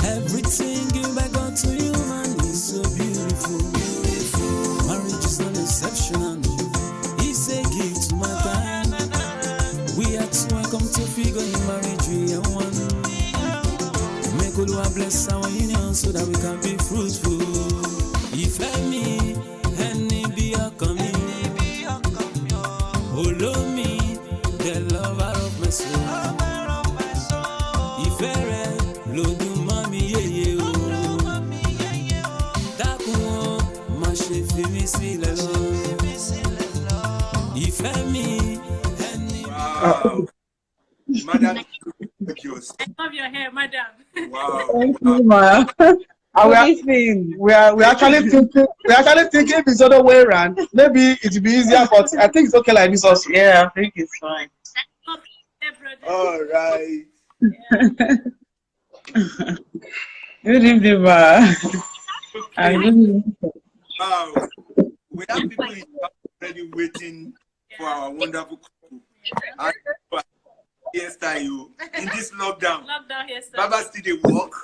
Everything given by God to you, man, is so beautiful. Marriage is not exceptional. It's a gift to my time. We are too welcome to figure in marriage we are one. Make Oluwa bless our union so that we can be fruitful. If me, any be a coming. Follow me, the lover of my soul. If Lodi mami ye o. Dákun má ṣe fi mí sílẹ̀ lọ. Ìfẹ́ mi ẹni. Wow. Madam, thank you. I love your hair, madam. Wow. Thank you, ma. We are actually thinking if it's the other way around. Maybe it will be easier, but I think it's okay like this also. Yeah, I think it's fine. All right. Yeah. Good evening, ma. Wow. We have people in already waiting for our wonderful couple. And hairstyle you in this lockdown. Lockdown hairstyle. Baba still they walk.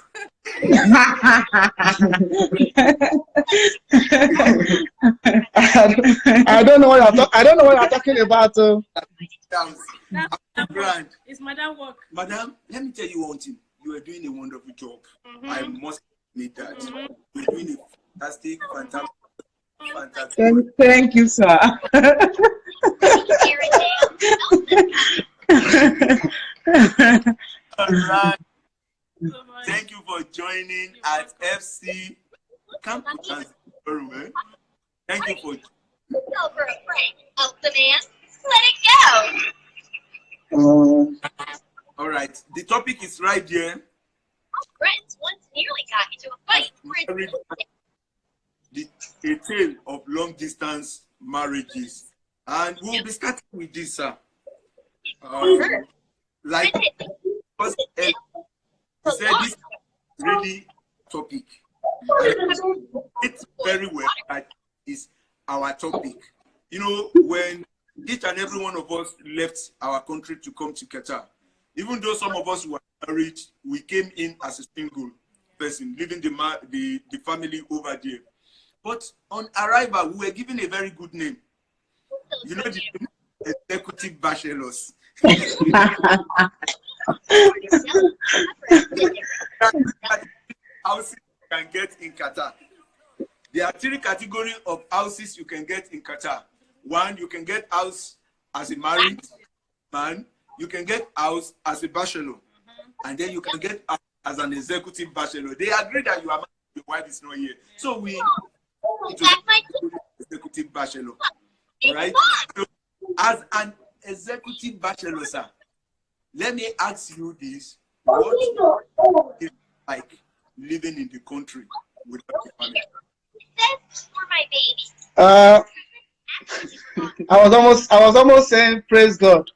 I don't know what you're talking about. Grand. It's madam work. Madam, let me tell you one thing. You are doing a wonderful job. I must admit that. You're doing a fantastic. Thank you, sir. All right. Thank you for joining at FC Camp. Thank you for. Over a friend. Oh, the man. Let it go. All right. The topic is right here. Friends once nearly got into a fight. A tale of long distance marriages, and we'll be starting with this, sir. Like because said, this is really topic. It's very well that is our topic. You know, when each and every one of us left our country to come to Qatar, even though some of us were married, we came in as a single person, leaving the family over there. But on arrival, we were given a very good name. You know, the executive bachelors. Houses you can get in Qatar. There are 3 categories of houses you can get in Qatar. One, you can get house as a married man. You can get house as a bachelor. And then you can get house as an executive bachelor. They agree that you are married, your wife is not here. So we executive bachelor. All right? So, as an executive bachelor, sir, let me ask you this. What is it like living in the country without your family? For my baby. I was almost saying praise God.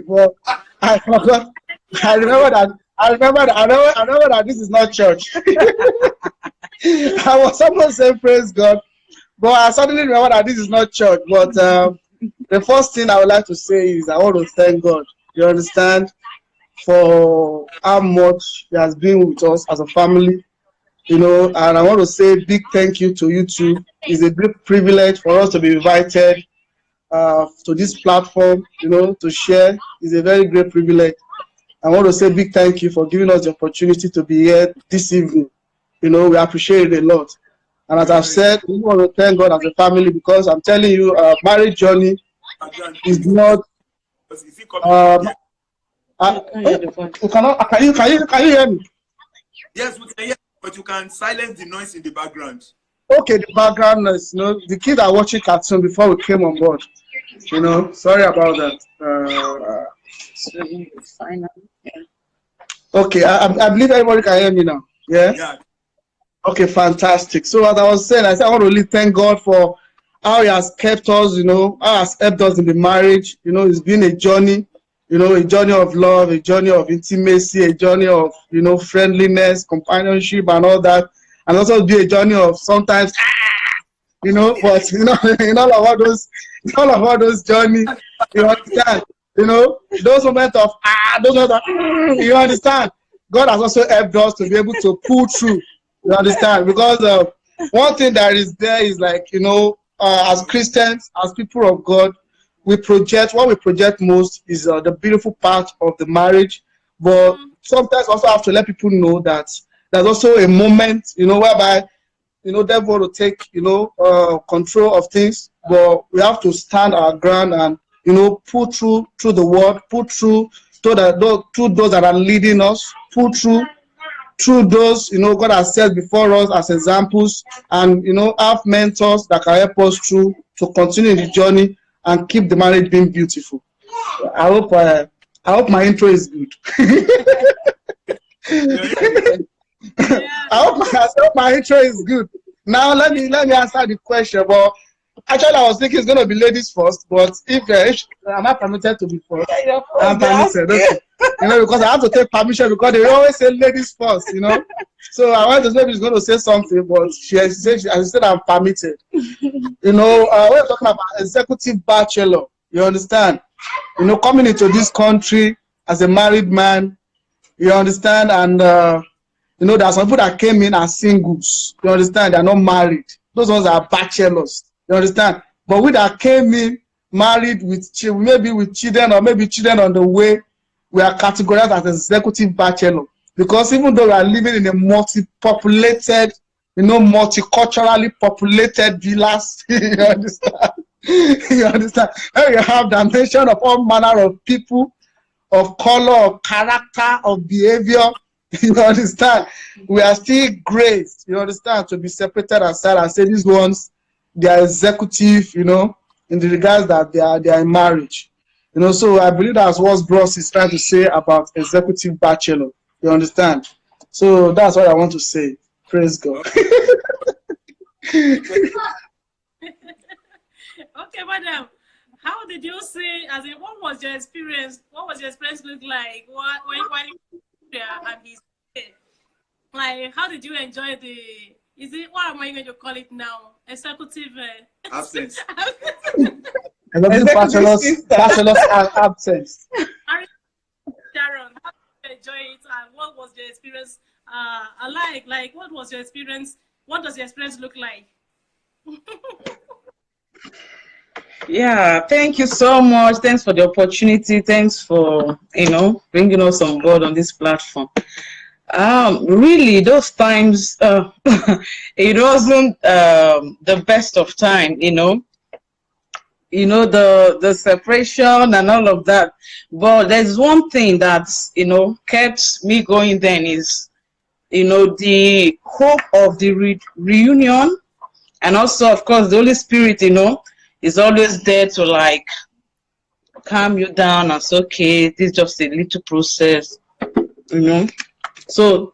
Well, I forgot. I remember that this is not church. I was almost saying praise God, but I suddenly remember that this is not church. But the first thing I would like to say is I want to thank God. You understand, for how much He has been with us as a family. You know, and I want to say a big thank you to you too. It's a great privilege for us to be invited to this platform, you know, to share. It's a very great privilege. I want to say a big thank you for giving us the opportunity to be here this evening. You know, we appreciate it a lot. And as I've said, we want to thank God as a family because I'm telling you, marriage journey is not. Can you hear me? Yes, we can hear, but you can silence the noise in the background. Okay, the background noise. You know, the kids are watching cartoon before we came on board. You know, sorry about that. Okay, I believe everybody can hear me now. Yeah? Yeah. Okay, fantastic. So as I was saying, I want to really thank God for how He has kept us, you know, how He has helped us in the marriage. You know, it's been a journey, you know, a journey of love, a journey of intimacy, a journey of, you know, friendliness, companionship and all that. And also be a journey of sometimes But in all of all those journey, you understand, those moments of you understand, God has also helped us to be able to pull through, you understand, because one thing that is there is like, as Christians, as people of God, what we project most is the beautiful part of the marriage, but sometimes also have to let people know that there's also a moment, whereby, devil will take, control of things, but we have to stand our ground and, pull through the word, pull through through those that are leading us, pull through those, God has set before us as examples, and, have mentors that can help us through to continue the journey and keep the marriage being beautiful. I hope my intro is good. I hope my intro is good. Now let me answer the question. But actually, I was thinking it's going to be ladies first. But if am I permitted to be first? I'm permitted. Okay. Because I have to take permission because they always say ladies first. So I want to know if she's going to say something, but she said I'm permitted. We're talking about executive bachelor. You understand? Coming into this country as a married man. You understand? And there are some people that came in as singles. You understand? They're not married. Those ones are bachelors. You understand? But we that came in married with maybe with children or maybe children on the way, we are categorized as executive bachelor. Because even though we are living in a multi-populated, multiculturally populated villas, you understand? You understand? And you have dimension of all manner of people, of color, of character, of behavior. You understand? We are still graced, you understand, to be separated aside and say these ones, they are executive, in the regards that they are in marriage. So I believe that's what Bros is trying to say about executive bachelor. You understand? So that's what I want to say. Praise God. Okay, madam. How did you say, what was your experience? What was your experience look like? When you there and he's there? Like, how did you enjoy what am I going to call it now? Executive absence. Bachelor's absence. Sharon, how did you enjoy it and what was your experience like what was your experience? What does your experience look like? Yeah, thank you so much. Thanks for the opportunity. Thanks for, bringing us on board on this platform. Really, those times, it wasn't the best of time, the separation and all of that. But there's one thing that's, kept me going then is, the hope of the reunion, and also, of course, the Holy Spirit, is always there to like calm you down and say, okay, this is just a little process, So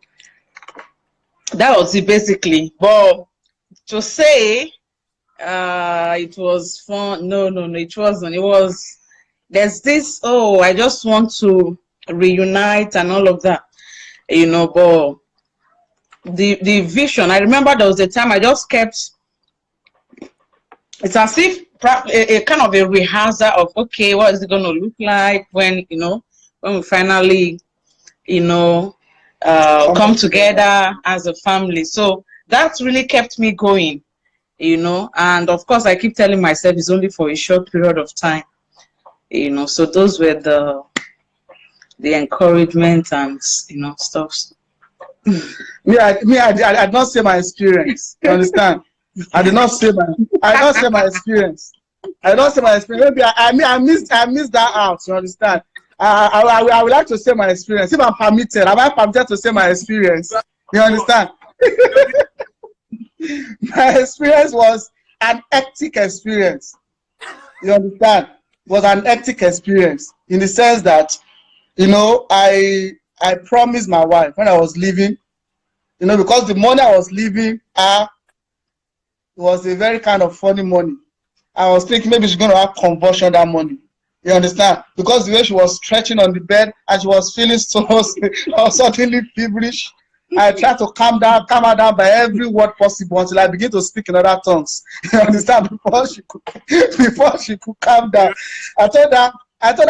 that was it basically. But to say it was fun, no, it wasn't. It was, there's this, I just want to reunite and all of that, but the vision, I remember there was a time I just kept, it's as if a kind of a rehearsal of, okay, what is it going to look like when, when we finally, come together as a family. So that really kept me going, and of course I keep telling myself it's only for a short period of time, so those were the encouragement and, stuff. I did not say my experience. You understand? I did not say my experience. Maybe I missed that out. You understand? I would like to say my experience. If I'm permitted, am I permitted to say my experience? You understand? My experience was an hectic experience. You understand? It was an hectic experience in the sense that, I promised my wife when I was leaving, because the money I was leaving, it was a very kind of funny money. I was thinking maybe she's going to have conversion that money. You understand? Because the way she was stretching on the bed and she was feeling so suddenly feverish, I try to calm her down by every word possible until I begin to speak in other tongues. You understand? Before she could calm down. I told her,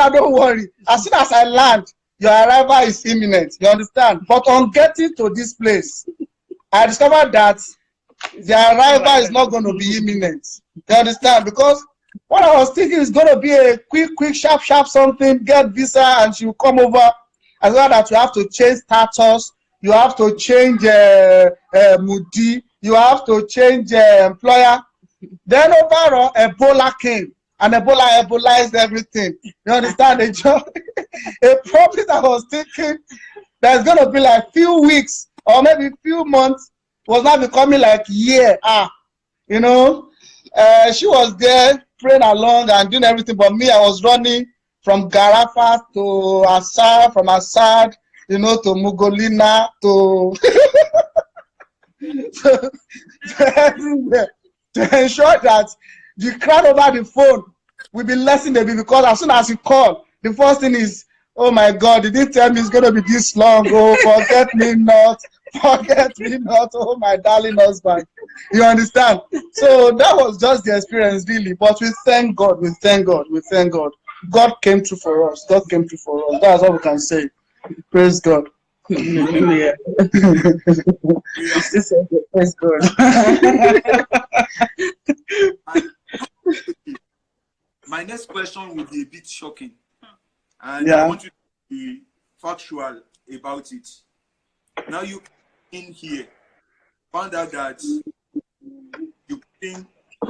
don't worry. As soon as I land, your arrival is imminent. You understand? But on getting to this place, I discovered that the arrival is not going to be imminent. You understand? Because what I was thinking is going to be a quick, sharp something, get visa, and she will come over. As well that you have to change status, you have to change Moody, you have to change employer. Then overall, Ebola came, and Ebola everything. You understand? A problem that I was thinking that's going to be like few weeks or maybe few months was now becoming like year. You know, she was there praying along and doing everything, but me, I was running from Garafa to Assad, from Assad, you know, to Mugolina, to everywhere, to ensure that the crowd over the phone will be lessened a bit, because as soon as you call, the first thing is, oh my God, you didn't tell me it's going to be this long. Oh, forget me not, oh my darling husband. You understand? So that was just the experience, really. But we thank God, we thank God. God came through for us. God came through for us. That's all we can say. Praise God. Hallelujah. Praise God. My next question will be a bit shocking. And Yeah. I want you to be factual about it. Now you in here found out that you can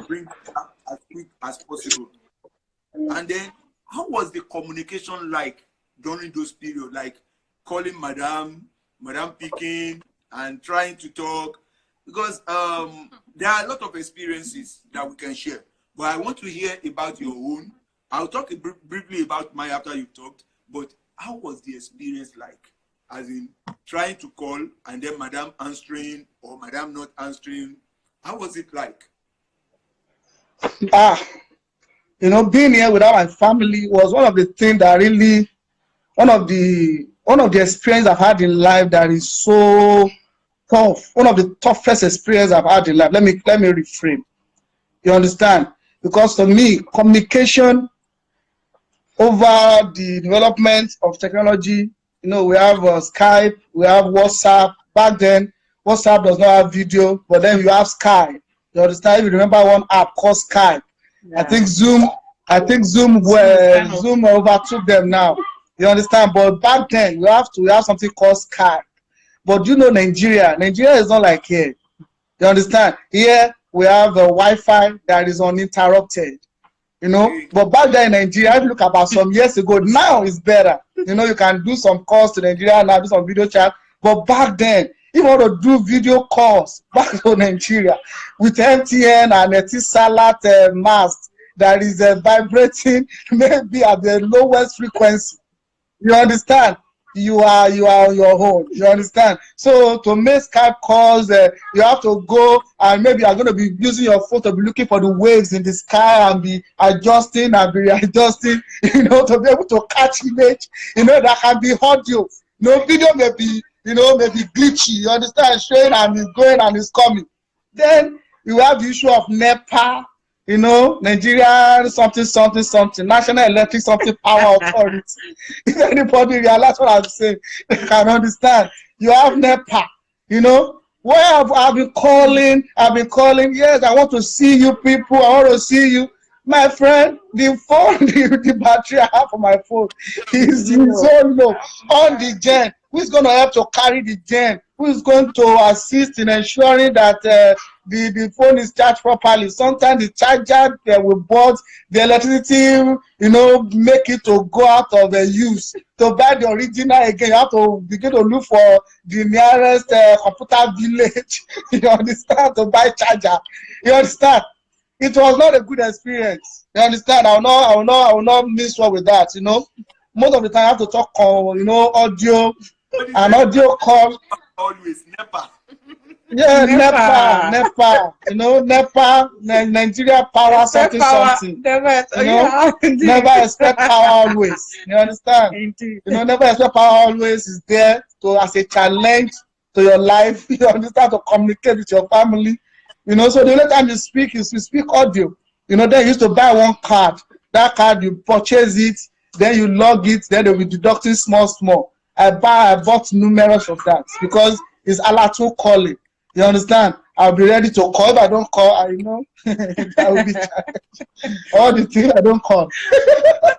bring it up as quick as possible. And then how was the communication like during those periods? Like calling Madam picking and trying to talk, because there are a lot of experiences that we can share. But I want to hear about your own. I'll talk briefly about mine after you've talked. But how was the experience like? As in trying to call and then Madam answering or Madam not answering. How was it like? You know, being here without my family was one of the things that really, one of the experience I've had in life that is so tough. One of the toughest experiences I've had in life. Let me reframe. You understand? Because for me, communication over the development of technology, you know, we have Skype, we have WhatsApp. Back then, WhatsApp does not have video, but then you have Skype. You understand? If you remember one app called Skype. Yeah. I think Zoom overtook them now. You understand? But back then, we have something called Skype. But you know, Nigeria is not like here. You understand? Here we have a Wi-Fi that is uninterrupted. You know, but back then in Nigeria, if you look about some years ago, now it's better. You know, you can do some calls to Nigeria now, do some video chat. But back then, if you want to do video calls back to Nigeria with MTN and Etisalat mast that is vibrating maybe at the lowest frequency, you understand? You are on your own. You understand? So to make Skype calls, you have to go and maybe you're going to be using your phone to be looking for the waves in the sky and be adjusting and be readjusting, you know, to be able to catch image. You know, that can be audio. No video may be, you know, maybe glitchy. You understand? Showing and it's going and it's coming. Then you have the issue of NEPA. You know, Nigeria something, National Electric something Power Authority. If anybody realize what I'm saying, they can understand. You have NEPA, you know. Where I've been calling, yes, I want to see you people, I want to see you. My friend, the phone, the battery I have for my phone is so low on the gen. Who's going to help to carry the gen? Who's going to assist in ensuring that the phone is charged properly? Sometimes the charger will board, the electricity, you know, make it to go out of use. To buy the original again, you have to begin to look for the nearest computer village. You understand? To buy charger. You understand? It was not a good experience. You understand? I will not miss one with that. You know, most of the time I have to talk on, you know, audio and audio call. Always NEPA. Yeah, NEPA. You know, NEPA, Nigeria Power something. Never, you know, never expect power always. You understand? Indeed. You know, never expect power always is there to as a challenge to your life. You understand, to communicate with your family. You know, so the only time you speak is you speak audio. You know, then you used to buy one card. That card, you purchase it, then you log it, then they'll be deducting small. I bought numerous of that because it's Alatu calling. You understand? I'll be ready to call. If I don't call, I know that will be charged. All the things I don't call.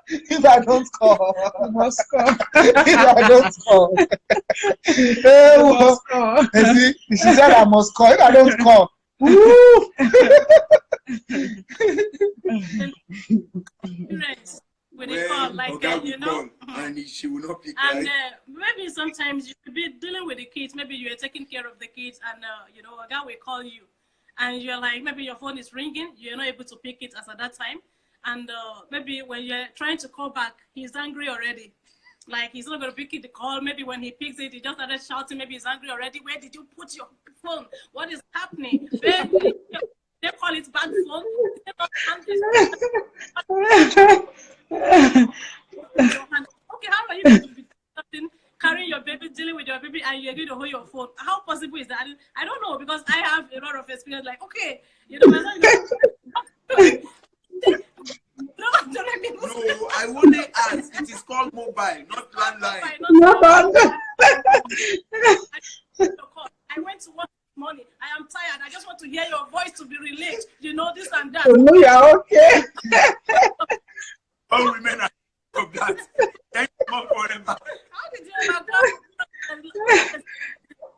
If I don't call, I must call. If I don't call, see, she said I must call. If I don't call, woo! When they call, like you know, and she will not pick. And maybe sometimes you could be dealing with the kids. Maybe you're taking care of the kids, and you know, a guy will call you, and you're like, maybe your phone is ringing, you're not able to pick it as at that time, and maybe when you're trying to call back, he's angry already. Like he's not gonna pick it the call. Maybe when he picks it, he just started shouting. Maybe he's angry already. Where did you put your phone? What is happening? They call it bad phone. Okay, how are you going to be carrying your baby, dealing with your baby, and you're going to hold your phone? How possible is that? I don't know, because I have a lot of experience. Like, okay, you know, my son, no, I only ask. It is called mobile, not landline. I went to work this morning. I am tired. I just want to hear your voice to be relaxed. You know, this and that. No, you're okay. All women are of that. Thank you forever. How did you overcome?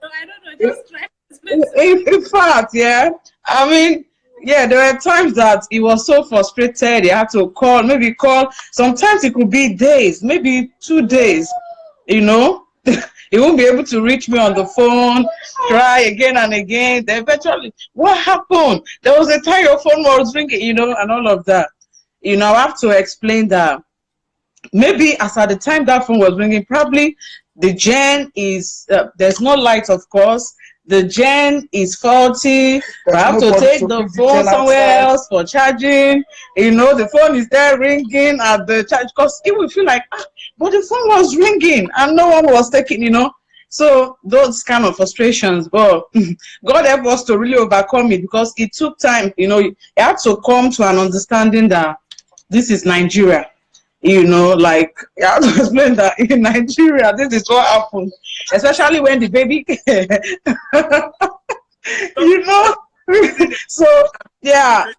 I don't know. Just try to explain. In fact, yeah. I mean, yeah, there were times that he was so frustrated. He had to call, maybe call. Sometimes it could be days, maybe 2 days. You know, he won't be able to reach me on the phone. Try again and again. Then eventually, what happened? There was a time your phone was ringing, you know, and all of that. You know, I have to explain that maybe as at the time that phone was ringing, probably the gen is, there's no light, of course. The gen is faulty. I have to take the phone somewhere else for charging. You know, the phone is there ringing at the charge, because it will feel like, but the phone was ringing and no one was taking, you know. So those kind of frustrations, but God help us to really overcome it, because it took time. You know, you have to come to an understanding that this is Nigeria. You know, like, you have to explain that in Nigeria, this is what happened. Especially when the baby, you know. So, yeah,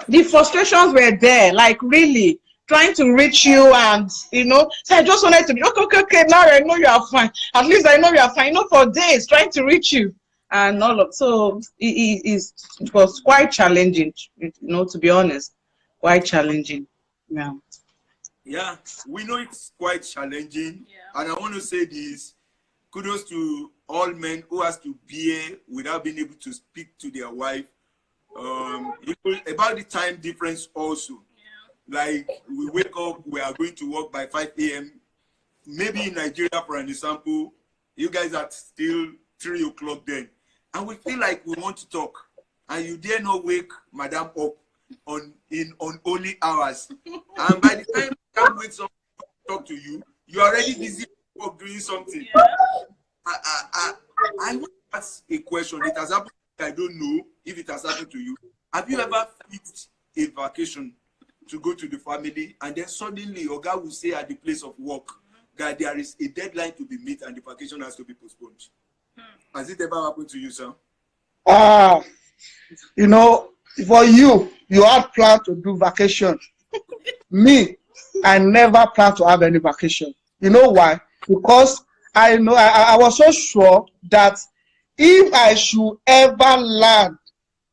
the frustrations were there, like, really trying to reach you, and, you know, so I just wanted to be, okay, now I know you are fine. At least I know you are fine, you know, for days, trying to reach you. And all of, so it was quite challenging, you know, to be honest, quite challenging. Yeah. Yeah, we know it's quite challenging. Yeah. And I want to say this, kudos to all men who has to bear without being able to speak to their wife. About the time difference also. Yeah. Like, we wake up, we are going to work by 5 a.m. Maybe in Nigeria, for an example, you guys are still 3 o'clock then. And we feel like we want to talk. And you dare not wake madam up on only hours. And by the time you can't wait someone to talk to you, you're already busy doing something. Yeah. I want to ask a question. It has happened. I don't know if it has happened to you. Have you ever fixed a vacation to go to the family, and then suddenly your guy will say at the place of work that there is a deadline to be met and the vacation has to be postponed? Has it ever happened to you, sir? You know, for you had planned to do vacation. Me, I never planned to have any vacation. You know why? Because I know I was so sure that if I should ever land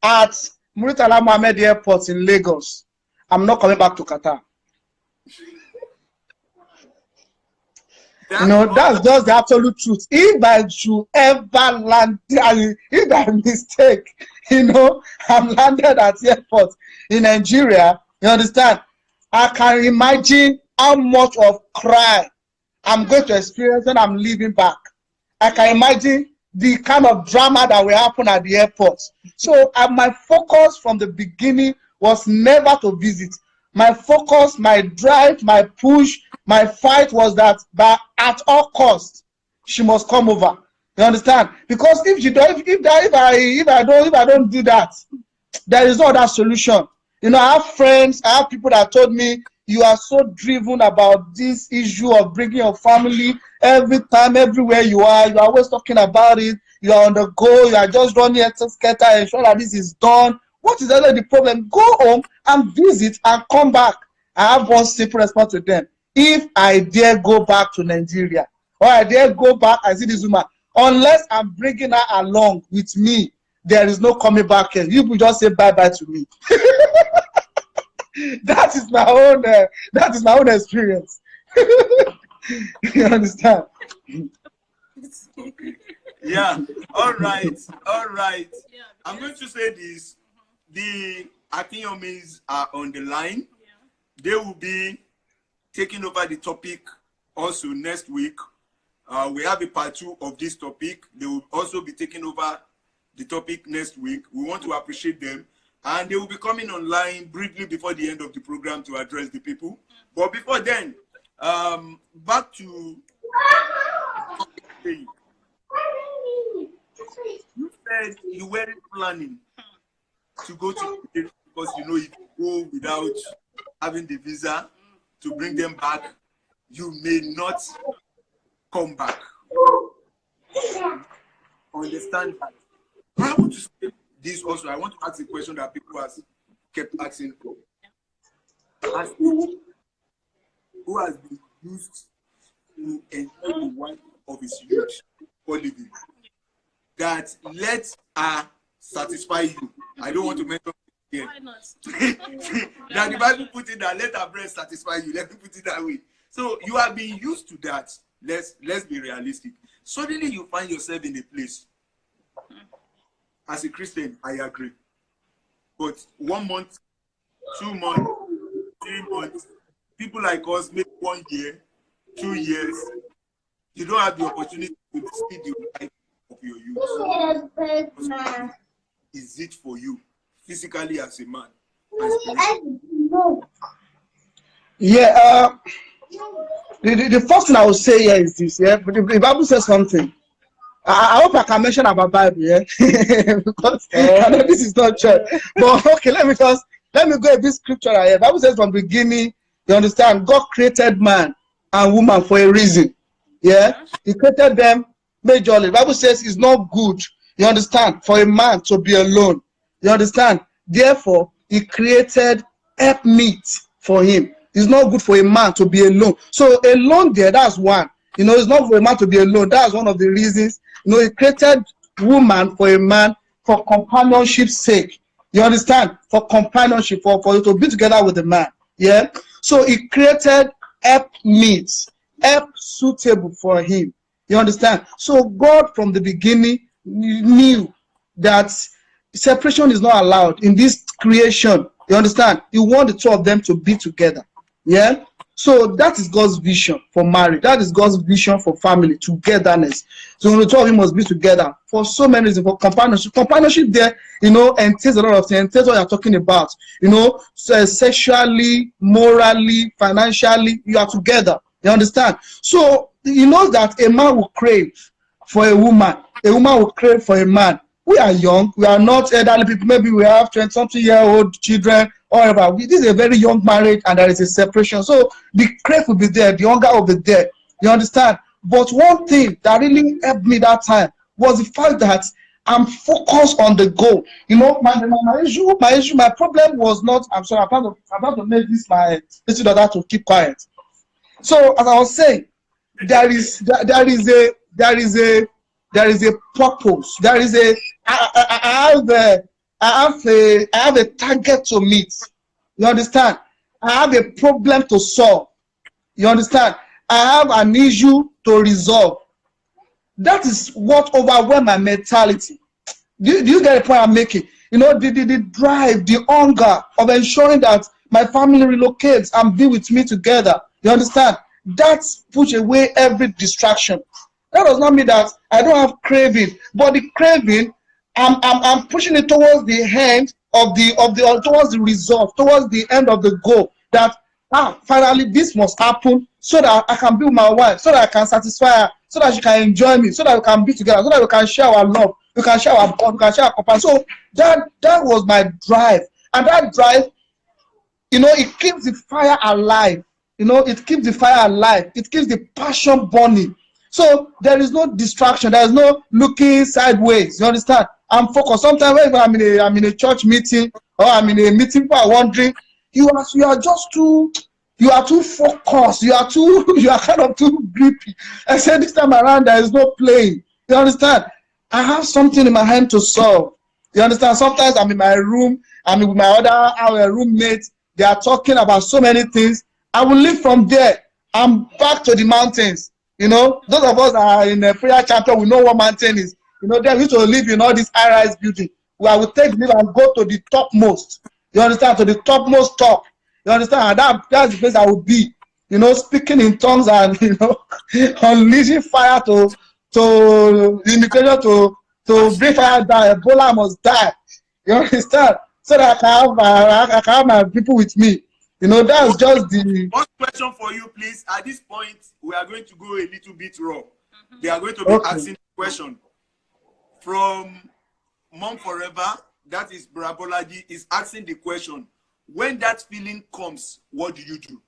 at Muritala Mohammed Airport in Lagos, I'm not coming back to Qatar. You know, that's just the absolute truth. If I should ever land, if by mistake, you know, I'm landed at the airport in Nigeria, you understand? I can imagine how much of cry I'm going to experience when I'm leaving back. I can imagine the kind of drama that will happen at the airport. So my focus from the beginning was never to visit. My focus, my drive, my push, my fight was that at all costs, she must come over. You understand? Because if you don't, if I don't do that, there is no other solution. You know, I have friends, I have people that told me, you are so driven about this issue of bringing your family every time, everywhere you are always talking about it. You are on the go, you are just running scatter, ensure that this is done. What is really the problem? Go home and visit and come back. I have one simple response to them. If I dare go back to Nigeria, or I dare go back and see this woman, unless I'm bringing her along with me, there is no coming back here. You will just say bye-bye to me. That is my own experience. You understand? Yeah. All right. Yeah. I'm going to say this. The Akinyomis are on the line. Yeah. They will be taking over the topic also next week. We have a part 2 of this topic. They will also be taking over the topic next week. We want to appreciate them. And they will be coming online briefly before the end of the program to address the people. But before then, back to you said you weren't planning to go to Qatar because you know if you go without having the visa to bring them back, you may not come back. Understand that. But I want to say this also. I want to ask a question that people have kept asking for. As who has been used to enjoy the wife of his youth for living, that let her satisfy you. I don't want to mention it again. Why not? That the Bible put it that let her breast satisfy you. Let me put it that way. So you are being used to that. Let's be realistic. Suddenly you find yourself in a place. As a Christian, I agree. But 1 month, 2 months, 3 months, people like us make 1 year, 2 years. You don't have the opportunity to see the life of your youth. Is it for you, physically as a man? Yeah, the first thing I would say here is this, yeah. The Bible says something. I hope I can mention about Bible, yeah, because I know this is not church. But okay, let me go a bit scriptural here. Bible says from the beginning, you understand, God created man and woman for a reason. Yeah, He created them majorly. The Bible says it's not good, you understand, for a man to be alone. You understand? Therefore, He created helpmeet for him. It's not good for a man to be alone. So alone there, that's one. You know, it's not for a man to be alone. That's one of the reasons. You know, He created woman for a man for companionship's sake. You understand? For companionship, for you to be together with a man. Yeah. So He created helpmeet, help suitable for him. You understand? So God from the beginning knew that separation is not allowed in this creation. You understand? He wanted the two of them to be together. Yeah. So that is God's vision for marriage. That is God's vision for family, togetherness. So the two of you must be together for so many reasons. For companionship. Companionship there, you know, entails a lot of things. Entails what you're talking about. You know, sexually, morally, financially, you are together. You understand? So you know that a man will crave for a woman will crave for a man. We are young, we are not elderly people, maybe we have 20-something-year-old children, or whatever. This is a very young marriage and there is a separation. So the crave will be there, the hunger will be there. You understand? But one thing that really helped me that time was the fact that I'm focused on the goal. You know, my problem was not, I'm sorry, I'm about to make this my little daughter to keep quiet. So as I was saying, there is a purpose. There is a I have a target to meet. You understand? I have a problem to solve. You understand? I have an issue to resolve. That is what overwhelmed my mentality. Do you get the point I'm making? You know, the drive, the hunger of ensuring that my family relocates and be with me together. You understand? That push away every distraction. That does not mean that I don't have craving, but the craving, I'm pushing it towards the end of the towards the result, towards the end of the goal. That finally this must happen so that I can be with my wife, so that I can satisfy her, so that she can enjoy me, so that we can be together, so that we can share our love, we can share our bond, we can share our compassion. So that was my drive. And that drive, it keeps the fire alive. It keeps the fire alive. It keeps the passion burning. So there is no distraction. There is no looking sideways. You understand? I'm focused. Sometimes when I'm in a church meeting or I'm in a meeting, people are wondering, you are too focused. You are kind of too grippy. I said this time around there is no playing. You understand? I have something in my hand to solve. You understand? Sometimes I'm in my room. I'm with my our roommates. They are talking about so many things. I will leave from there. I'm back to the mountains. Those of us are in a prayer chapter, we know what mountain is. They used to live in all these high-rise buildings where I would take the and go to the topmost. You understand? To the topmost top. You understand? And that's the place I would be. Speaking in tongues and unleashing fire to the immigration to bring fire down. Ebola must die. You understand? So that I can have my people with me. That's just the... One question for you, please. At this point, we are going to go a little bit raw. They are going to be asking the question. From Mom Forever, that is Brabolaji, is asking the question. When that feeling comes, what do you do?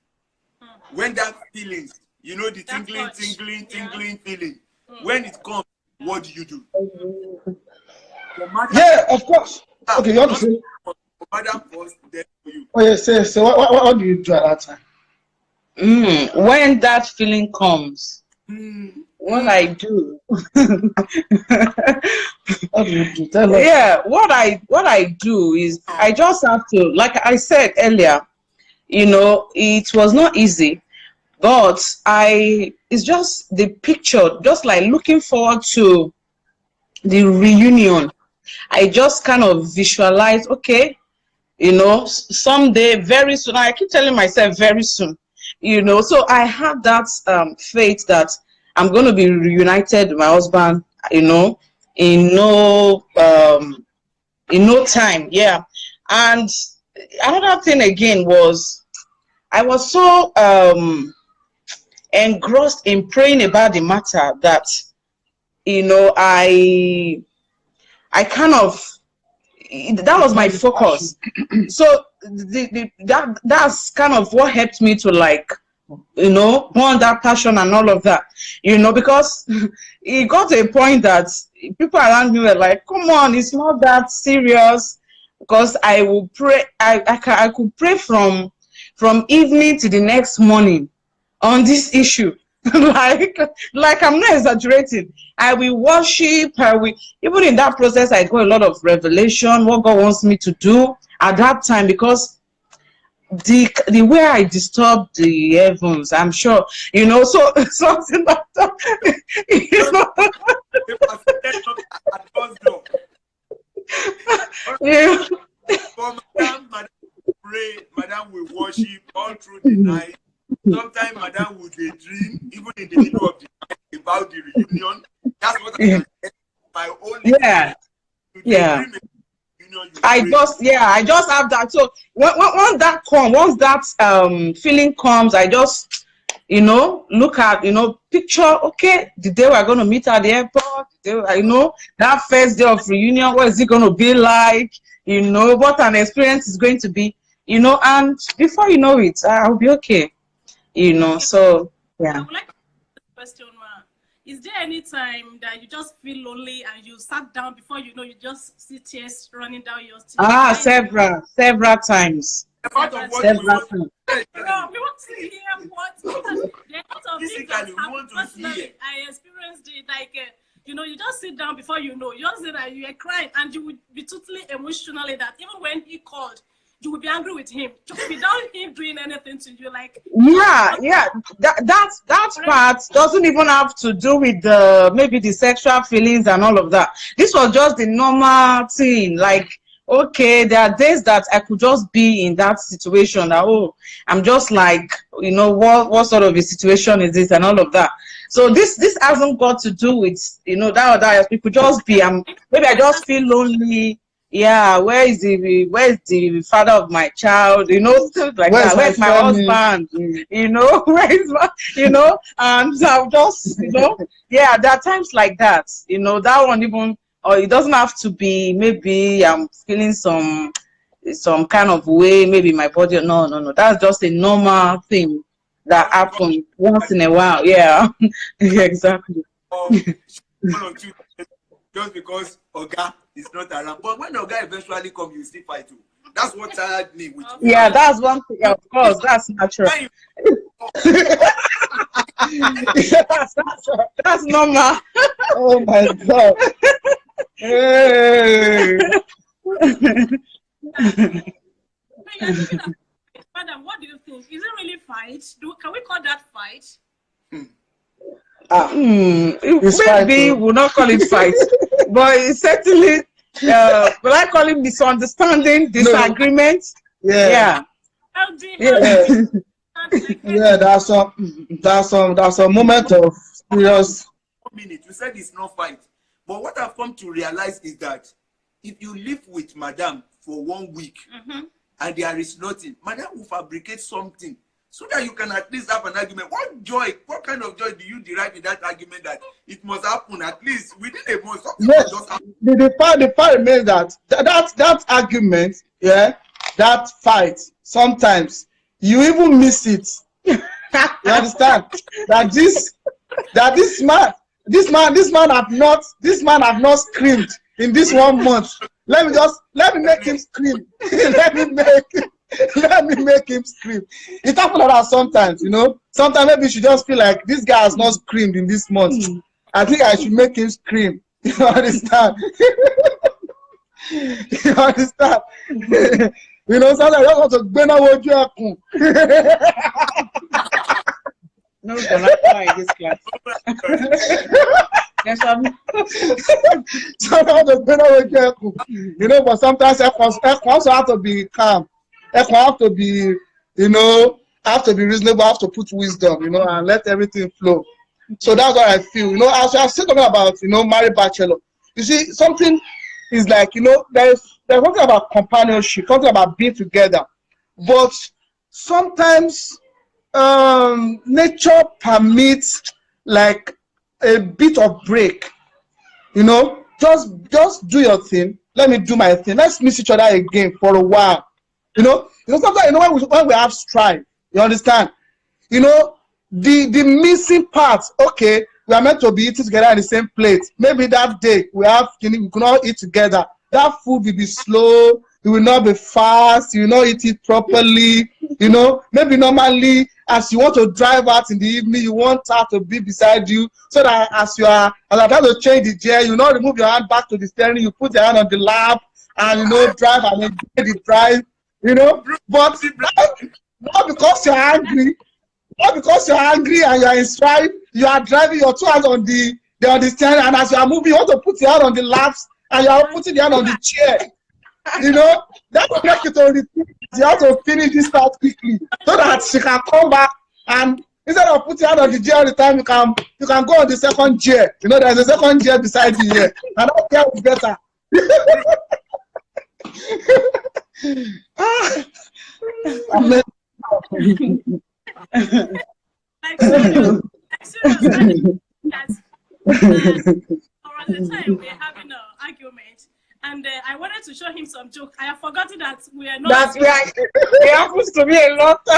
When that feeling, the tingling feeling, when it comes, what do you do? Yeah, of course. Okay, you want to say? Madam first, then for you. Oh yes. So what do you do at that time? When that feeling comes, what I do? What do you do? Tell us. Yeah, what I do is I just have to, like I said earlier, it was not easy, but it's just the picture, just like looking forward to the reunion. I just kind of visualize, okay, someday, very soon. I keep telling myself very soon, so I have that faith that I'm going to be reunited with my husband, in no time. Yeah. And another thing again was I was so engrossed in praying about the matter that I kind of, that was my focus. So that's kind of what helped me to burn that passion and all of that, because it got to a point that people around me were like, come on, it's not that serious. Because I will pray, I could pray from evening to the next morning on this issue. like I'm not exaggerating. I will worship, even in that process I got a lot of revelation, what God wants me to do at that time, because the way I disturb the heavens, I'm sure, so something like that. Yeah. For Madam pray, Madam will worship all through the night. Sometimes Madam will dream, even in the middle of the night, about the reunion. That's what I can get my own. Yeah. I just have that. So once that feeling comes, I just look at picture. Okay, the day we're going to meet at the airport. That first day of reunion. What is it going to be like? What an experience is going to be. And before you know it, I'll be okay. So yeah. I would like to ask a question, Ma. Is there any time that you just feel lonely and you sat down before you just see tears running down your cheeks? Several times. Several times. No, we want to hear what there are lots of things that happen. Personally, I experienced it you just sit down before you just say that you are crying and you would be totally emotionally that even when he called, you would be angry with him just without him doing anything to you. That part doesn't even have to do with maybe the sexual feelings and all of that. This was just the normal thing. Okay, there are days that I could just be in that situation that, I'm just what sort of a situation is this and all of that. So this hasn't got to do with that. People just be maybe I just feel lonely, yeah, where's the father of my child? You know, stuff like Where's that. my Where's my family? husband? You know, where's my, you know, and I've just, you know, yeah, there are times like that. You know, that one even, or it doesn't have to be. Maybe I'm feeling some kind of way. Maybe my body. No, no, no. That's just a normal thing that happens once in a while. Yeah, yeah, exactly. Or one or two just because Oga is not around. But when Oga eventually comes, you still fight too. That's what tired me with you. Yeah, that's one thing. Of course, that's natural. That's normal. Oh my God. Hey. Madam, what do you think? Is it really fight? Can we call that fight? It's Maybe fight, we'll not call it fight, but it's certainly, will I call it misunderstanding, disagreement? Yeah. Healthy, Yeah. Yeah, that's some moment of serious. 1 minute, you said it's not fight. But what I've come to realize is that if you live with Madam for 1 week and there is nothing, Madam will fabricate something so that you can at least have an argument. What kind of joy do you derive in that argument that it must happen at least within a month? Yes, the fact remains that argument, yeah, that fight, sometimes you even miss it. You understand? That this man have not screamed in this 1 month. Let me make him scream. let me make him scream. It happens like that sometimes, you know. Sometimes maybe you should just feel like this guy has not screamed in this month. I think I should make him scream. You understand? You understand? You know, sometimes I just want to bend what you happen. No, we're not in this class. Yes, Sometimes I bend what you happen. You know, but sometimes I also have to be calm. I have to be, you know, I have to be reasonable. I have to put wisdom, you know, and let everything flow. So that's what I feel. You know, as I was still talking about, you know, married bachelor. You see, something is like, you know, there's something about companionship, something about being together. But sometimes nature permits like a bit of break. You know, just do your thing. Let me do my thing. Let's miss each other again for a while. You know, sometimes, you know, when we have strife, you understand? You know, the missing part, okay, we are meant to be eating together in the same plate. Maybe that day we could not eat together. That food will be slow, it will not be fast, you will not eat it properly. You know, maybe normally as you want to drive out in the evening, you want her to be beside you, so that as you are trying to change the gear, you not remove your hand back to the steering, you put your hand on the lap and, you know, drive and enjoy the drive, you know. But not because you're angry. Not because you're angry and you're in strife, you are driving your 2 hands on the steering, and as you are moving, you want to put your hand on the laps and you are putting your hand on the chair. You know, that will make it only. You have to finish this part quickly so that she can come back, and instead of putting her on the gear all the time, you can go on the second gear. You know, there's a second gear beside you here, and that gear is better. Like seriously, that's around the time we're having an argument, and I wanted to show him some joke. I have forgotten that we are not. That's right. It happens to me a lot. I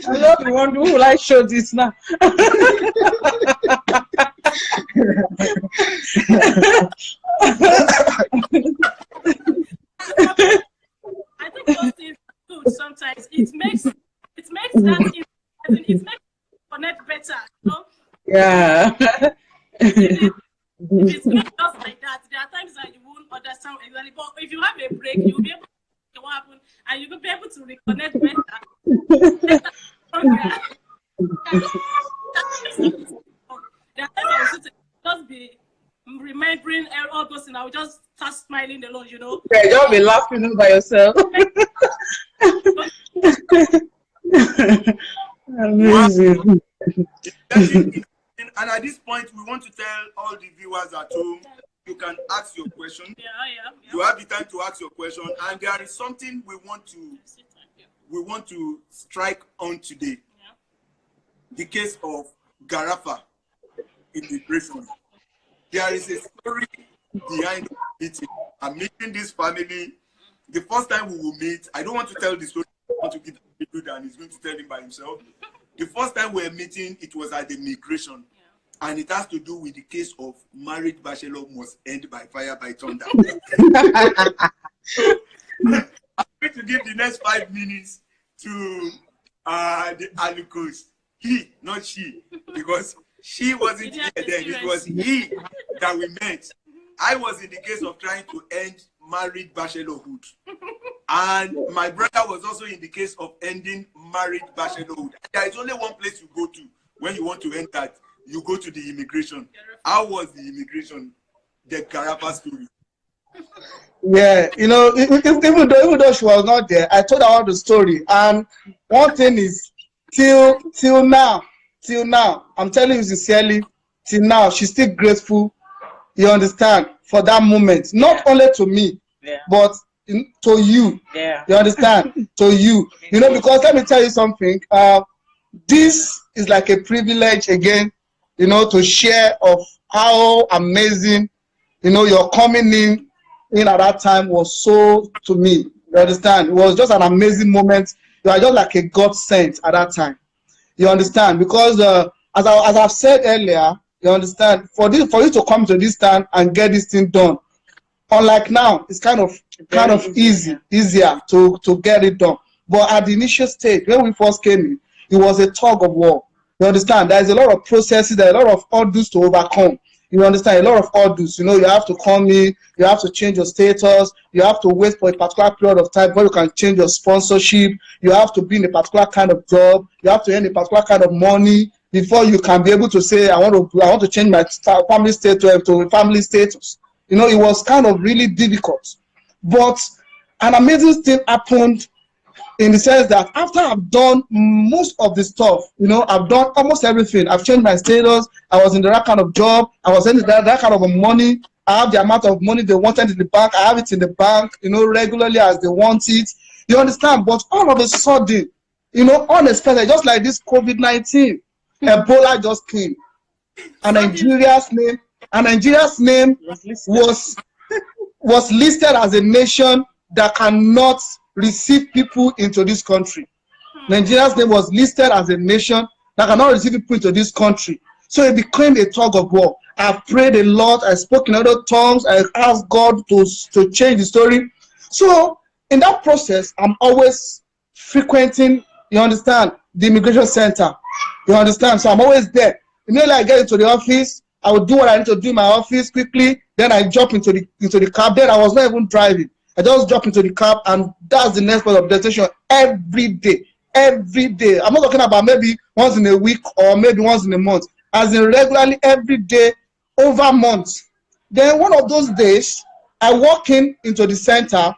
love the one who will I show this now. I think those things are good sometimes. It makes that it makes connect better, you know? Yeah. If it's not just like that, there are times that you won't understand exactly. But if you have a break, you'll be able to see what happened, and you'll be able to reconnect better. There are times I will just be remembering all those things. I will just start smiling alone, you know. Yeah, you'll be laughing by yourself. Amazing. And at this point, we want to tell all the viewers at home, you can ask your question. Yeah. You have the time to ask your question, and there is something we want to strike on today. Yeah. The case of Garafa immigration. There is a story behind the meeting. I'm meeting this family. The first time we will meet, I don't want to tell the story. I want to give it and he's going to tell him by himself. The first time we were meeting, it was at the migration. And it has to do with the case of married bachelor must end by fire by thunder. So, I'm going to give the next 5 minutes to the Alukos. He, not she, because she wasn't here then. It was he that we met. I was in the case of trying to end married bachelorhood. And my brother was also in the case of ending married bachelorhood. There is only one place you go to when you want to end that. You go to the immigration. How was the immigration? The Garafa story. Yeah, you know, even though she was not there, I told her all the story. And one thing is, till now, I'm telling you sincerely, till now, she's still grateful. You understand, for that moment, not only to me, but to you. Yeah. You understand, to you. You know, because let me tell you something. This is like a privilege again. You know, to share of how amazing, you know, your coming in at that time was so to me. You understand? It was just an amazing moment. You are just like a God sent at that time. You understand? Because as I've said earlier, you understand, for you to come to this time and get this thing done, unlike now, it's kind of easier to get it done. But at the initial stage, when we first came in, it was a tug of war. You understand? There's a lot of processes, there are a lot of hurdles to overcome. You understand? A lot of hurdles. You know, you have to come in, you have to change your status, you have to wait for a particular period of time before you can change your sponsorship, you have to be in a particular kind of job, you have to earn a particular kind of money before you can be able to say, I want to change my family status to family status. You know, it was kind of really difficult. But an amazing thing happened in the sense that after I've done most of the stuff, you know, I've done almost everything. I've changed my status. I was in the right kind of job. I was in the right kind of money. I have the amount of money they wanted in the bank. I have it in the bank, you know, regularly as they want it. You understand? But all of a sudden, you know, unexpected, just like this COVID-19, Ebola just came. And Nigeria's name was listed as a nation that cannot receive people into this country. Nigeria's name was listed as a nation that cannot receive people into this country. So it became a tug of war. I've prayed a lot. I spoke in other tongues. I asked God to change the story. So in that process, I'm always frequenting, you understand, the immigration center. You understand? So I'm always there. Immediately I get into the office, I will do what I need to do in my office quickly. Then I jump into the cab. Then I was not even driving. I just jump into the cab, and that's the next point of destination every day. Every day. I'm not talking about maybe once in a week or maybe once in a month. As in regularly every day over months. Then one of those days, I walk into the center.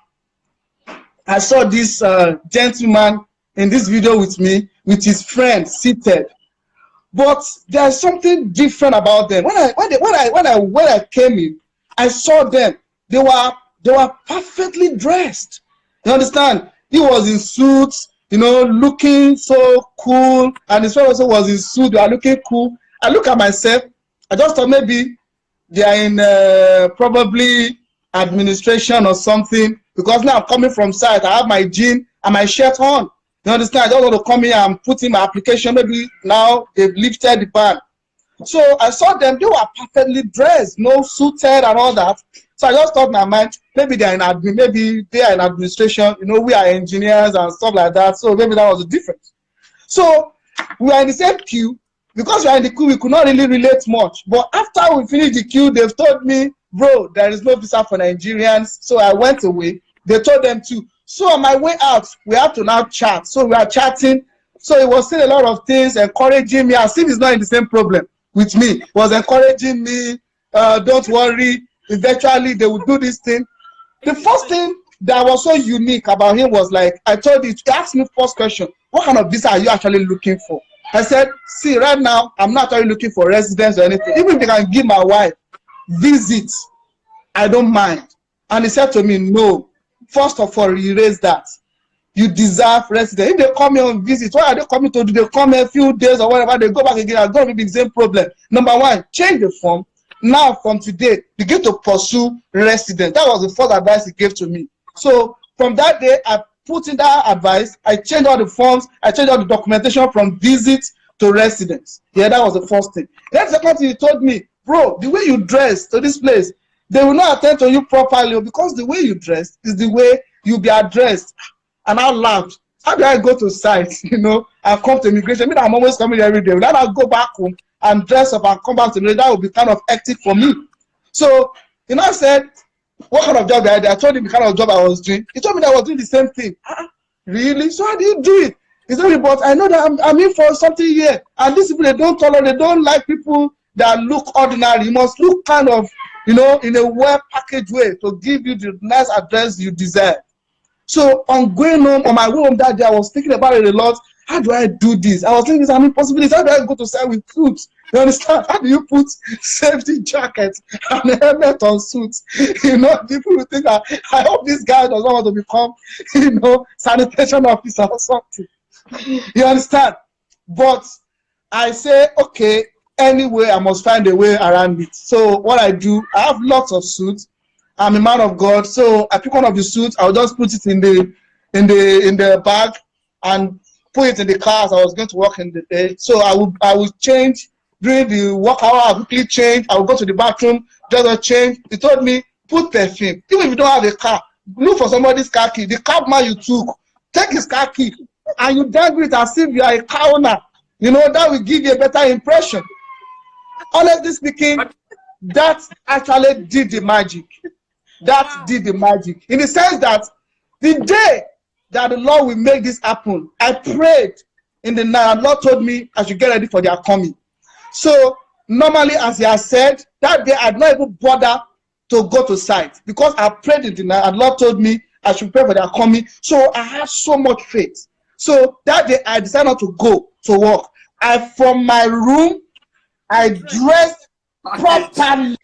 I saw this gentleman in this video with me, with his friend seated. But there's something different about them. When I came in, I saw them. They were perfectly dressed. You understand? He was in suits, you know, looking so cool, and his friend also was in suit. They are looking cool. I look at myself. I just thought maybe they are in probably administration or something, because now I'm coming from site. I have my jean and my shirt on. You understand? I just want to come here and put in my application. Maybe now they've lifted the ban. So I saw them. They were perfectly dressed, no suited and all that. So I just thought in my mind, maybe they are in admin, maybe they are in administration. You know, we are engineers and stuff like that. So maybe that was the difference. So we are in the same queue. Because we are in the queue, we could not really relate much. But after we finished the queue, they've told me, bro, there is no visa for Nigerians. So I went away. They told them too. So on my way out, we have to now chat. So we are chatting. So he was saying a lot of things, encouraging me. As if he's not in the same problem with me. He was encouraging me, don't worry. Eventually, they will do this thing. The first thing that was so unique about him was like, I told you, he asked me first question, what kind of visa are you actually looking for? I said, see, right now, I'm not actually looking for residence or anything. Even if they can give my wife visit, I don't mind. And he said to me, no, first of all, erase that. You deserve residence. If they come here on visit, what are they coming to do? They come here a few days or whatever, they go back again, it's going to be the same problem. Number one, change the form. Now, from today, begin to pursue residence. That was the first advice he gave to me. So, from that day, I put in that advice. I changed all the forms. I changed all the documentation from visit to residence. Yeah, that was the first thing. Then the second thing he told me, bro, the way you dress to this place, they will not attend to you properly because the way you dress is the way you'll be addressed. And I laughed. How do I go to site? I come to immigration. I mean, I'm always coming every day. Then I'll go back home and dress up and come back to me. That would be kind of hectic for me. So, I said, what kind of job I did? I told him the kind of job I was doing. He told me that I was doing the same thing. Really? So how do you do it? He said, but I know that I'm in for something here. And these people, they don't like people that look ordinary. You must look kind of, in a well-packaged way to give you the nice address you deserve. So on going home, on my way home that day, I was thinking about it a lot. How do I do this? I was thinking, it's an impossibility. How do I go to site with suits? You understand? How do you put safety jackets and a helmet on suits? People will think that I hope this guy does not want to become, sanitation officer or something. You understand? But I say, okay, anyway, I must find a way around it. So what I do, I have lots of suits. I'm a man of God, so I pick one of the suits. I'll just put it in the bag and put it in the car as I was going to work in the day. So I will change during the work hour. I quickly change. I will go to the bathroom, just a change. He told me, put perfume. Even if you don't have a car, look for somebody's car key. The cab man you took, take his car key and you dangle it as if you are a car owner. That will give you a better impression. Honestly speaking, that actually did the magic. That did the magic. In the sense that the day that the Lord will make this happen, I prayed in the night, and the Lord told me I should get ready for their coming. So, normally, as he has said, that day I did not even bother to go to site because I prayed in the night, and the Lord told me I should pray for their coming. So, I had so much faith. So, that day I decided not to go to work. From my room, I dressed properly.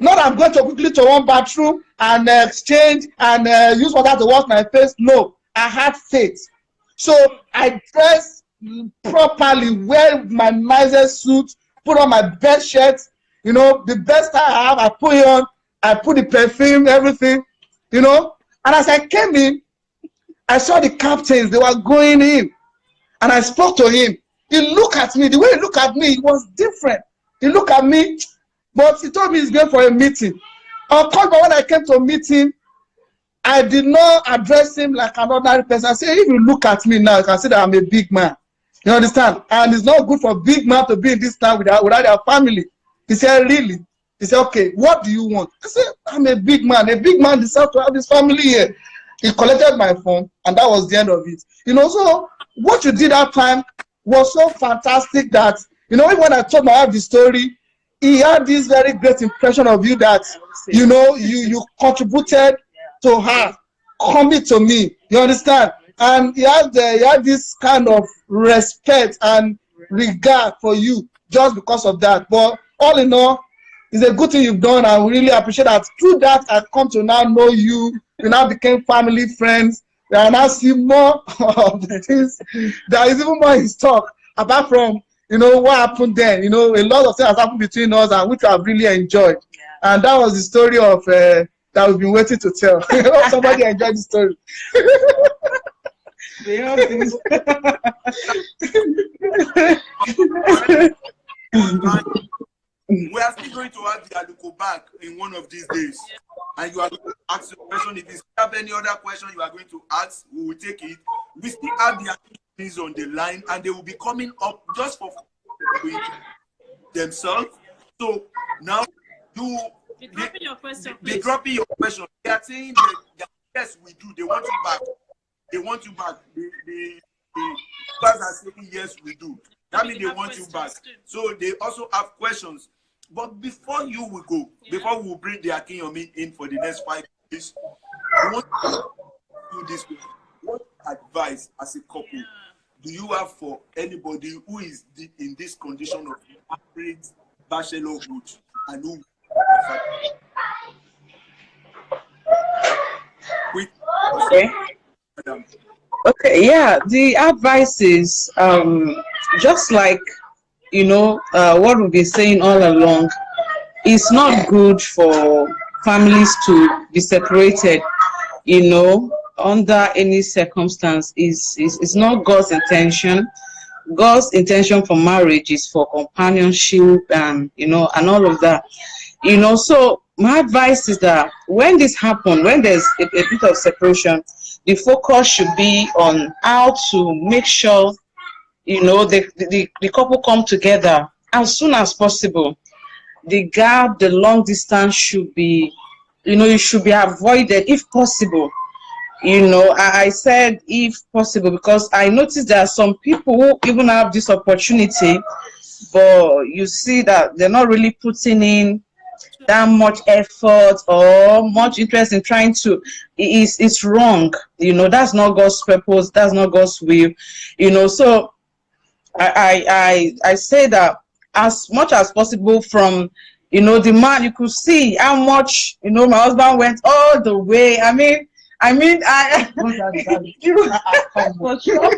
Not I'm going to quickly to one bathroom and exchange and use water to wash my face. No, I had faith. So I dressed properly, wear my nicest suit, put on my best shirt, the best I have, I put it on, I put the perfume, everything, And as I came in, I saw the captains, they were going in. And I spoke to him. He looked at me, the way he looked at me, it was different. He looked at me, but he told me he's going for a meeting. Of course, but when I came to a meeting, I did not address him like an ordinary person. I said, if you look at me now, you can see that I'm a big man. You understand? And it's not good for a big man to be in this town without their family. He said, really? He said, okay, what do you want? I said, I'm a big man. A big man deserves to have his family here. He collected my phone, and that was the end of it. So what you did that time was so fantastic that, even when I told my wife the story, he had this very great impression of you that, you contributed to her coming to me. You understand? And he had this kind of respect and regard for you just because of that. But all in all, it's a good thing you've done. I really appreciate that. Through that, I've come to now know you. We now became family, friends. And I see more of the things that is even more in stock, apart from what happened then. A lot of things has happened between us, and which I've really enjoyed. Yeah. And that was the story of that we've been waiting to tell. I hope somebody enjoyed the story. We are still going to have the Alukos back in one of these days. And you are going to ask the question. If you have any other question you are going to ask, we will take it. We still have the activities on the line, and they will be coming up just for themselves. So now Be dropping your question. They dropping your question. They are saying that yes, we do. They want you back. They want you back. The guys are saying yes, we do. That means they want you back. So they also have questions. But before you will go, before we will bring the Akinyomi in for the next 5 days, we want to do this. What advice as a couple do you have for anybody who is in this condition of married bachelorhood and who Okay. Madam. Okay, yeah, the advice is just like what we've been saying all along. It's not good for families to be separated, under any circumstance. Is not God's intention. God's intention for marriage is for companionship and and all of that. So my advice is that when this happens, when there's a bit of separation, the focus should be on how to make sure the couple come together as soon as possible. The gap, the long distance should be, it should be avoided if possible. I said if possible because I noticed there are some people who even have this opportunity, but you see that they're not really putting in that much effort or much interest in trying to. It's wrong. That's not God's purpose. That's not God's will. So I say that as much as possible from the man, you could see how much my husband went all the way. I mean I you, for sure.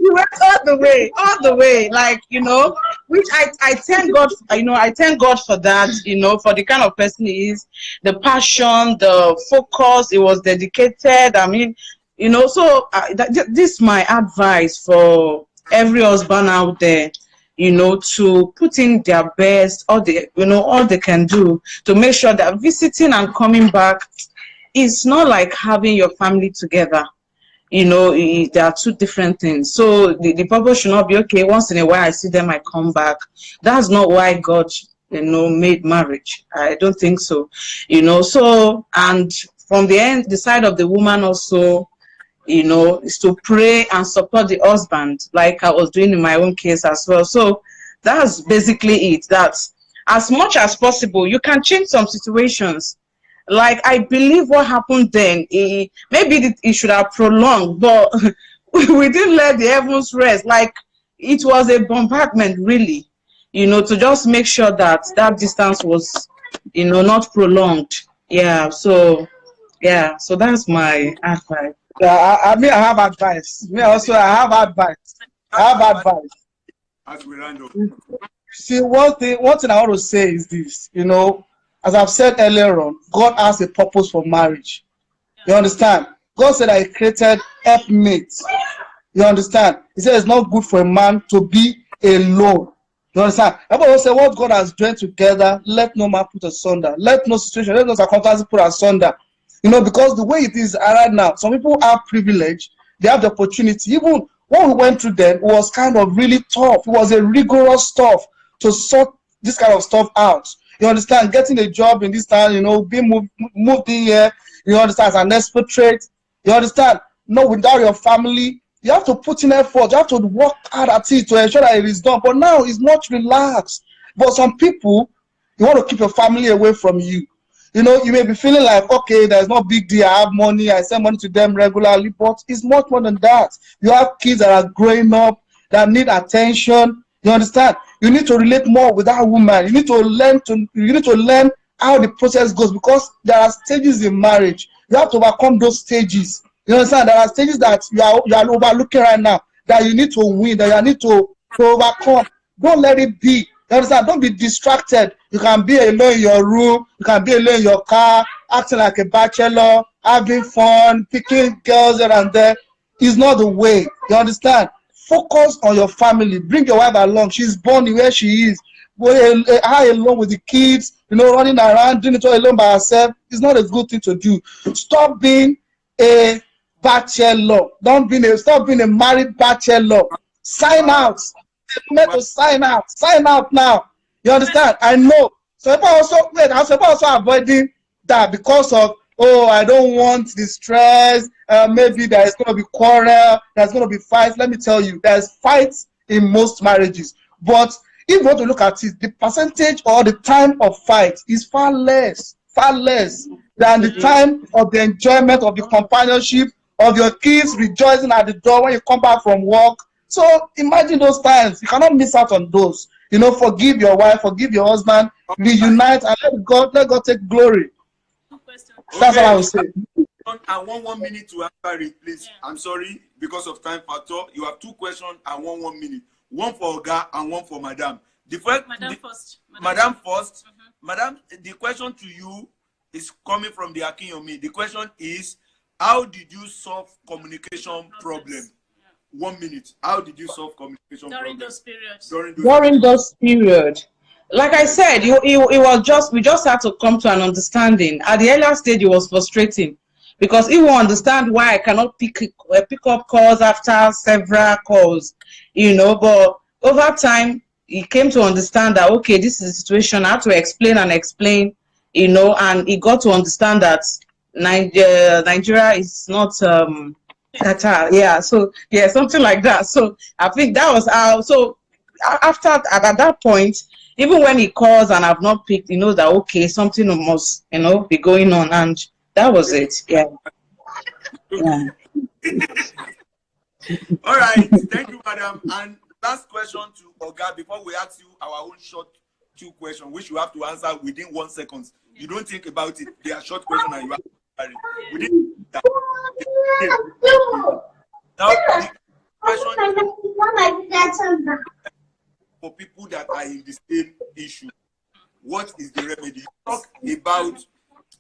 You went all the way, like which I thank God. I thank God for that. For the kind of person he is, the passion, the focus. It was dedicated. I mean, So this is my advice for every husband out there. To put in their best, all they can do to make sure that visiting and coming back is not like having your family together. There are two different things. So the purpose should not be, okay, once in a while I see them, I come back. That's not why God, made marriage. I don't think so. So, and from the side of the woman also, is to pray and support the husband, like I was doing in my own case as well. So that's basically it. That as much as possible, you can change some situations. Like I believe what happened then, maybe it should have prolonged, but we didn't let the heavens rest. Like it was a bombardment, really, to just make sure that distance was, not prolonged. Yeah. So that's my advice. Yeah, I have advice. Me also, I have advice. As we round up. See, one thing I want to say is this, as I've said earlier on, God has a purpose for marriage. You understand? God said that he created helpmates. You understand? He said it's not good for a man to be alone. You understand? Everybody say what God has joined together, let no man put asunder. Let no situation, let no circumstances put asunder. Because the way it is right now, some people have privilege, they have the opportunity. Even what we went through then was kind of really tough. It was a rigorous stuff to sort this kind of stuff out. You understand? Getting a job in this town, being moved in here, you understand, as an expatriate. You understand? No, without your family, you have to put in effort. You have to work hard at it to ensure that it is done. But now it's not relaxed. But some people, you want to keep your family away from you. You may be feeling like, okay, there's no big deal. I have money. I send money to them regularly. But it's much more than that. You have kids that are growing up that need attention. You understand? You need to relate more with that woman. You need to learn how the process goes, because there are stages in marriage. You have to overcome those stages. You understand? There are stages that you are overlooking right now that you need to win, that you need to overcome. Don't let it be. You understand? Don't be distracted. You can be alone in your room. You can be alone in your car, acting like a bachelor, having fun, picking girls here and there. It's not the way. You understand? Focus on your family. Bring your wife along. She's born where she is. Go alone with the kids, running around, doing it all alone by herself. It's not a good thing to do. Stop being a bachelor. Stop being a married bachelor. Sign out. You're meant to sign out. Sign out now. You understand? I know. So people also avoiding that because of, I don't want the stress. Maybe there's going to be quarrel. There's going to be fights. Let me tell you, there's fights in most marriages. But if you want to look at it, the percentage or the time of fight is far less than the time of the enjoyment of the companionship of your kids rejoicing at the door when you come back from work. So imagine those times. You cannot miss out on those. Forgive your wife, forgive your husband, reunite, and let God take glory. That's what I would say. I want 1 minute to answer it, please. Yeah. I'm sorry, because of time factor. You have 2 questions and 1 minute. One for Oga and one for Madam. Madam first. Madam first. Madam, the question to you is coming from the Akinyomi. The question is, how did you solve communication problem? Yeah. 1 minute. How did you solve communication during problem? Those periods? During those periods. Like I said, it was just, we just had to come to an understanding. At the earlier stage, it was frustrating because he will understand why I cannot pick up calls after several calls, you know. But over time, he came to understand that, okay, this is the situation. I have to explain, you know, and he got to understand that Nigeria is not Qatar. Yeah, so yeah, something like that. So I think that was how. So after at that point, even when he calls and I've not picked, he knows that, okay, something must, you know, be going on, and that was it. Yeah. Yeah. All right. Thank you, Madam. And last question to Oga before we ask you our own short 2 questions, which you have to answer within 1 second. You don't think about it. They are short questions and you have to answer it within that. Now, the question for people that are in the same issue, what is the remedy? Talk about.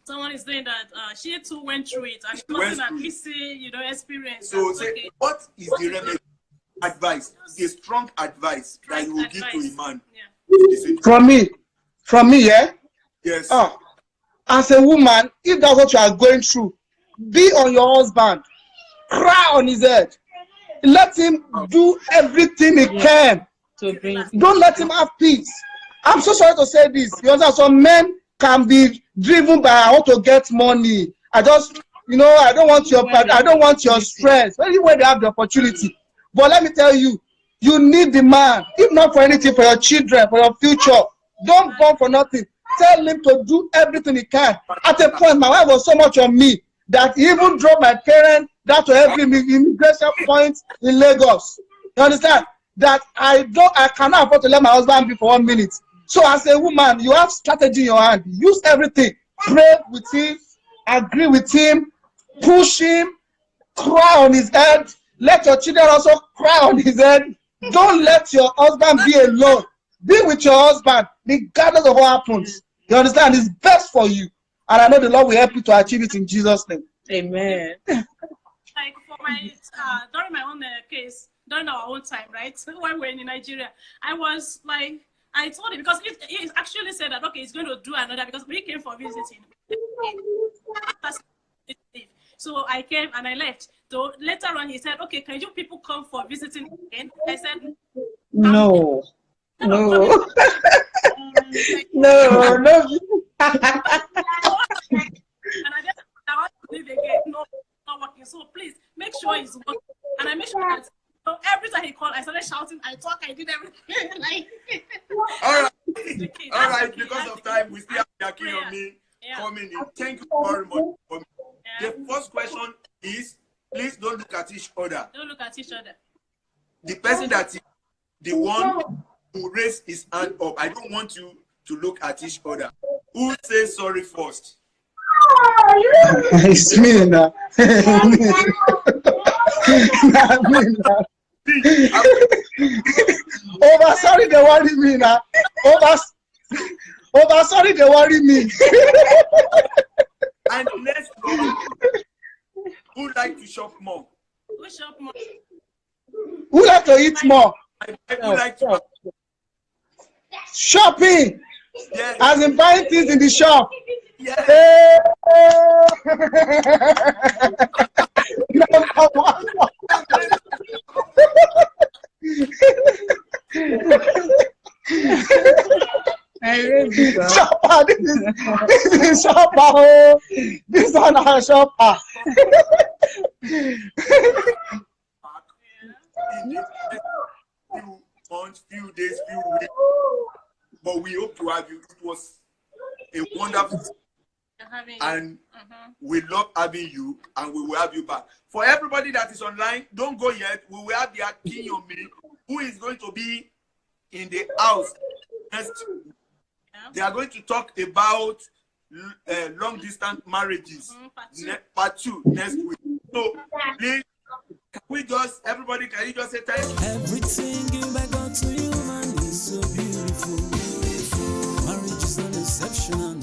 Someone is saying that she too went through it and it wasn't at least experience. So say, okay, what is the remedy? Advice, the strong advice that you will give to a man. Yeah. From me, yeah. Yes. Oh, as a woman, if that's what you are going through, be on your husband, cry on his head, let him do everything he can. Don't let him have peace. I'm so sorry to say this. You know, some men can be driven by, I want to get money. I just, you know, I don't want your stress. Only when they have the opportunity. But let me tell you, you need the man, if not for anything, for your children, for your future. Don't born for nothing. Tell him to do everything he can. At a point, my wife was so much on me that he even drove my parents down to every immigration point in Lagos. You understand? That I cannot afford to let my husband be for 1 minute. So as a woman, you have strategy in your hand. Use everything. Pray with him, agree with him, push him, cry on his head. Let your children also cry on his head. Don't let your husband be alone. Be with your husband, regardless of what happens. You understand? It's best for you. And I know the Lord will help you to achieve it in Jesus' name. Amen. Like for my, during my own case, during our own time, right? When we were in Nigeria, I was like, I told him, because he actually said that, okay, he's going to do another, because we came for visiting. So I came and I left. So later on, he said, okay, can you people come for visiting again? I said, no. No. No. No. And I want to leave again. No, not working. So please make sure it's working. And I make sure that every time he called, I started shouting, I talk, I did everything. Like, all right. Because of time, we still have Jackie on me coming in. Thank you very much for me. The first question is, please don't look at each other. Don't look at each other. The person that is the one who raised his hand up, I don't want you to look at each other. Who says sorry first? It's me now. Over sorry, they worry me now. Over sorry, they worry me. And next one, who like to shop more? Who shop more? Who like to eat more? Who like to shopping? Yes. As in buying things in the shop. Yes. Shopper, this is shopper. Oh, this one is shopper. Few months, few days, few weeks, but we hope to have you. It was a wonderful and we love having you, and we will have you back. For everybody that is online, don't go yet. We will have the Akinyomi, who is going to be in the house next. They are going to talk about long distance marriages. Part two. Part 2 next week. So please, can you just say thank you? Everything given by God to you, man, is so beautiful. Marriage is not exceptional.